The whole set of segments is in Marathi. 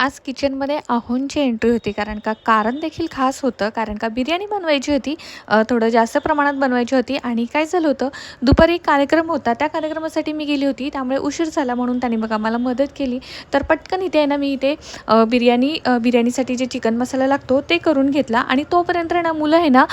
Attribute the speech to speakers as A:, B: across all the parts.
A: आज किचनमध्ये आहोंची एंट्री होती, कारण देखील खास होतं, कारण का बिर्याणी बनवायची होती. थोडं जास्त प्रमाणात बनवायची होती. आणि काय झालं होतं, दुपारी एक कार्यक्रम होता, त्या कार्यक्रमासाठी मी गेली होती, त्यामुळे उशीर झाला म्हणून त्यांनी बघा मला मदत केली. तर पटकन इथे आहे ना, मी इथे बिर्याणीसाठी जे चिकन मसाला लागतो ते करून घेतला. आणि तोपर्यंत आहे ना, मुलं आहे ना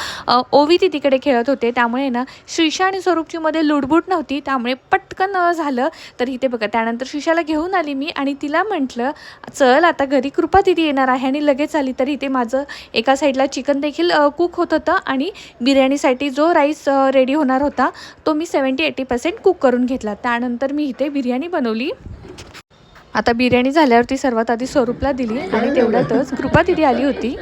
A: ओवी तिकडे खेळत होते, त्यामुळे आहे ना श्रीषा आणि स्वरूपची मध्ये लुडबुड नव्हती, त्यामुळे पटकन झालं. तर इथे बघा त्यानंतर श्रीषाला घेऊन आली मी आणि तिला म्हटलं चल आता घरी कृपा दीदी येणार आहे, आणि लगेच आली. तर इथे माझं एका साईडला चिकन देखील कुक होत होतं, आणि बिर्याणीसाठी जो राईस रेडी होणार होता तो मी 70-80% कुक करून घेतला. त्यानंतर मी इथे बिर्याणी बनवली. आता बिर्याणी झाल्यावरती सर्वात आधी स्वरूपला दिली, आणि तेवढ्यातच कृपा दीदी आली होती.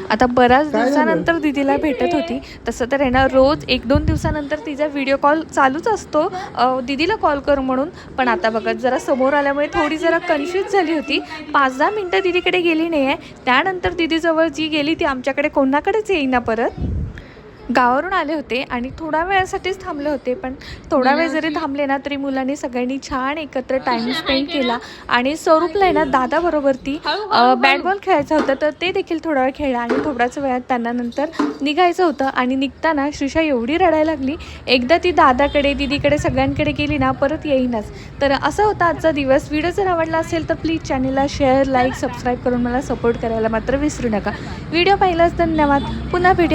A: आता बऱ्याच दिवसानंतर दीदीला भेटत होती. तसं तर आहे ना, रोज 1-2 दिवसानंतर तिचा व्हिडिओ कॉल चालूच असतो दीदीला कॉल कर म्हणून. पण आता बघा जरा समोर आल्यामुळे थोडी जरा कन्फ्यूज झाली होती. 5-10 मिनटं दीदीकडे गेली नाही आहे. त्यानंतर दीदीजवळ जी गेली ती आमच्याकडे कोणाकडेच येईना परत. गावावरून आले होते आणि थोड्या वेळासाठीच थांबले होते, पण थोडा वेळ जरी थांबले ना तरी मुलांनी सगळ्यांनी छान एकत्र टाईम स्पेंड केला. आणि स्वरूपला आहे ना दादाबरोबर ती बॅट बॉल खेळायचं होतं, तर ते देखील थोडा वेळ खेळला. आणि थोड्याच वेळात त्यांना नंतर निघायचं होतं, आणि निघताना श्रीषा एवढी रडायला लागली. एकदा ती दादाकडे दीदीकडे सगळ्यांकडे गेली ना परत येईनच. तर असा होता आजचा दिवस. व्हिडिओ जर आवडला असेल तर प्लीज चॅनलला शेअर, लाईक, सबस्क्राईब करून मला सपोर्ट करायला मात्र विसरू नका. व्हिडिओ पाहिलाच धन्यवाद. पुन्हा भेटू.